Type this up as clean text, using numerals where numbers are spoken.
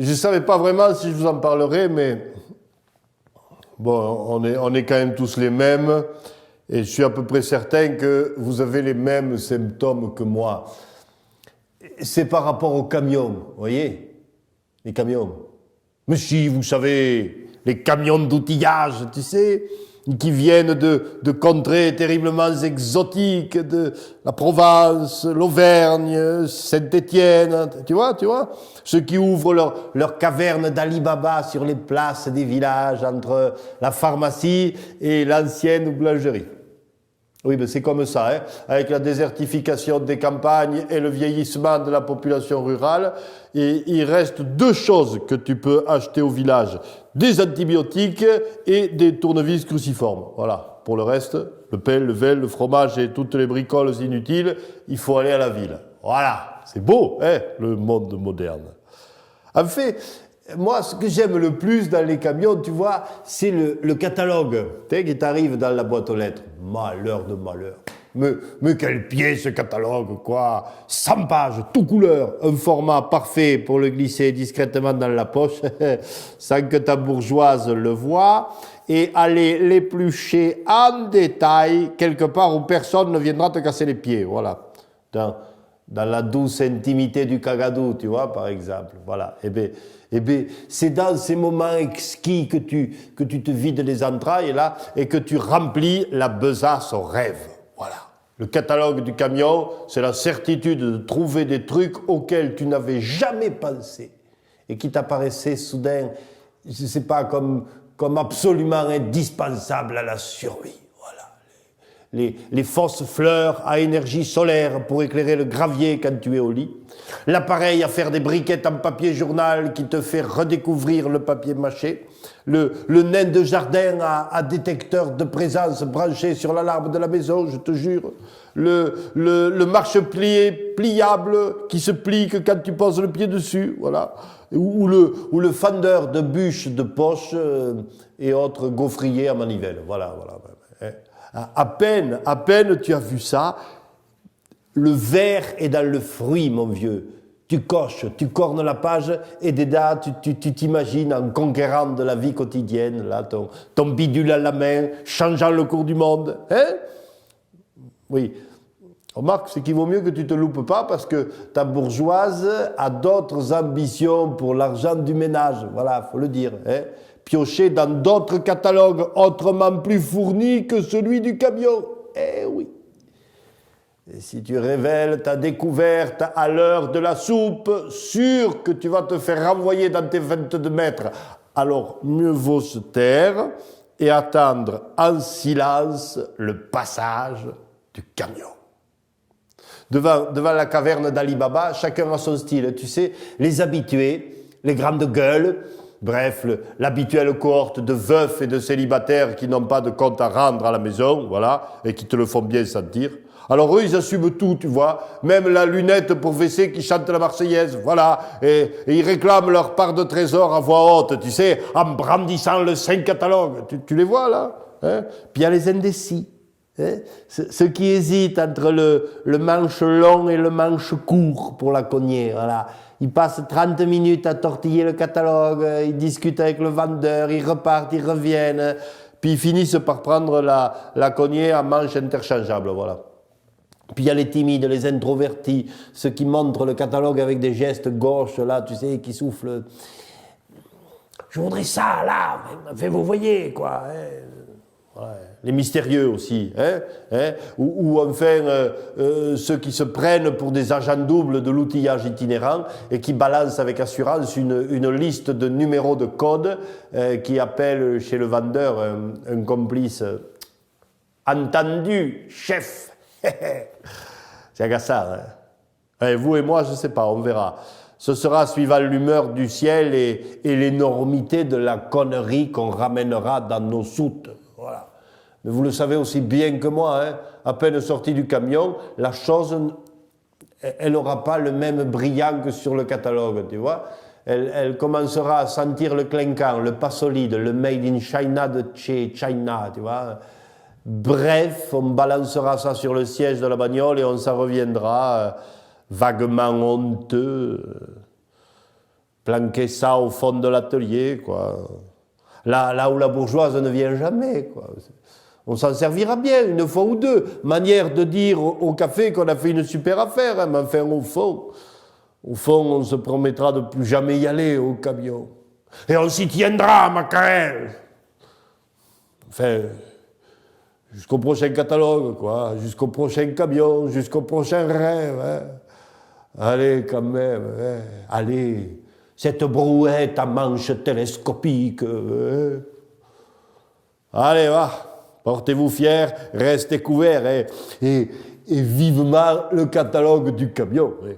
je ne savais pas vraiment si je vous en parlerais, mais bon, on est quand même tous les mêmes, et je suis à peu près certain que vous avez les mêmes symptômes que moi. C'est par rapport aux camions, vous voyez, les camions. Mais si, vous savez, les camions d'outillage, tu sais, qui viennent de contrées terriblement exotiques, de la Provence, l'Auvergne, Saint-Étienne, tu vois, ceux qui ouvrent leur caverne d'Ali Baba sur les places des villages entre la pharmacie et l'ancienne boulangerie. Oui, mais c'est comme ça, hein. Avec la désertification des campagnes et le vieillissement de la population rurale, et il reste deux choses que tu peux acheter au village, des antibiotiques et des tournevis cruciformes. Voilà. Pour le reste, le pain, le vin, le fromage et toutes les bricoles inutiles, il faut aller à la ville. Voilà. C'est beau, hein, le monde moderne. En fait, moi, ce que j'aime le plus dans les camions, tu vois, c'est le catalogue, tu sais, qui t'arrive dans la boîte aux lettres. Malheur de malheur. Mais quel pied ce catalogue, quoi. 100 pages, tout couleur, un format parfait pour le glisser discrètement dans la poche, sans que ta bourgeoise le voie, et aller l'éplucher en détail, quelque part où personne ne viendra te casser les pieds, voilà. Dans la douce intimité du Cagadou, tu vois, par exemple, voilà. Eh bien, c'est dans ces moments exquis que tu te vides les entrailles, là, et que tu remplis la besace au rêve. Voilà. Le catalogue du camion, c'est la certitude de trouver des trucs auxquels tu n'avais jamais pensé et qui t'apparaissaient soudain, je ne sais pas, comme absolument indispensables à la survie. Les fausses fleurs à énergie solaire pour éclairer le gravier quand tu es au lit, l'appareil à faire des briquettes en papier journal qui te fait redécouvrir le papier mâché, le nain de jardin à détecteur de présence branché sur l'alarme de la maison, je te jure, le marchepied pliable qui se plie que quand tu poses le pied dessus, voilà, ou le fendeur de bûches de poche et autres gaufriers à manivelle, voilà. À peine tu as vu ça, le ver est dans le fruit, mon vieux. Tu coches, tu cornes la page et dedans, tu t'imagines en conquérant de la vie quotidienne, là, ton bidule à la main, changeant le cours du monde. Hein? Oui. Remarque, ce qui vaut mieux que tu te loupes pas parce que ta bourgeoise a d'autres ambitions pour l'argent du ménage. Voilà, faut le dire. Hein? Piocher dans d'autres catalogues autrement plus fournis que celui du camion. Eh oui. Et si tu révèles ta découverte à l'heure de la soupe, sûr que tu vas te faire renvoyer dans tes 22 mètres. Alors, mieux vaut se taire et attendre en silence le passage du camion. Devant la caverne d'Ali Baba, chacun a son style. Tu sais, les habitués, les grandes gueules, bref, l'habituelle cohorte de veufs et de célibataires qui n'ont pas de compte à rendre à la maison, voilà, et qui te le font bien sentir. Alors eux, ils assument tout, tu vois, même la lunette pour WC qui chante la Marseillaise, voilà, et ils réclament leur part de trésor à voix haute, tu sais, en brandissant le 5 catalogue. Tu les vois, là, hein? Puis il y a les indécis, hein? Ceux qui hésitent entre le manche long et le manche court pour la cogner, voilà. Ils passent 30 minutes à tortiller le catalogue, ils discutent avec le vendeur, ils repartent, ils reviennent, puis ils finissent par prendre la cognée à manche interchangeable, voilà. Puis il y a les timides, les introvertis, ceux qui montrent le catalogue avec des gestes gauches, là, tu sais, qui soufflent. Je voudrais ça, là, vous voyez, quoi. Hein. Ouais. Les mystérieux aussi, hein, ou enfin ceux qui se prennent pour des agents doubles de l'outillage itinérant et qui balancent avec assurance une liste de numéros de code qui appellent chez le vendeur un complice. Entendu, chef. C'est agaçant, hein. Et vous et moi, je ne sais pas, on verra. Ce sera suivant l'humeur du ciel et l'énormité de la connerie qu'on ramènera dans nos soutes. Voilà. Mais vous le savez aussi bien que moi, hein, à peine sortie du camion, la chose, elle n'aura pas le même brillant que sur le catalogue, tu vois. Elle commencera à sentir le clinquant, le pas solide, le made in China de China, tu vois. Bref, on balancera ça sur le siège de la bagnole et on s'en reviendra vaguement honteux, planquer ça au fond de l'atelier, quoi. Là où la bourgeoise ne vient jamais, quoi. On s'en servira bien, une fois ou deux. Manière de dire au café qu'on a fait une super affaire, hein, mais enfin, au fond, on se promettra de plus jamais y aller au camion. Et on s'y tiendra, Macarel. Enfin, jusqu'au prochain catalogue, quoi. Jusqu'au prochain camion, jusqu'au prochain rêve. Hein. Allez, quand même. Hein. Allez, cette brouette à manche télescopique. Hein. Allez, va. Portez-vous fiers, restez couverts et vivement le catalogue du camion. Hein.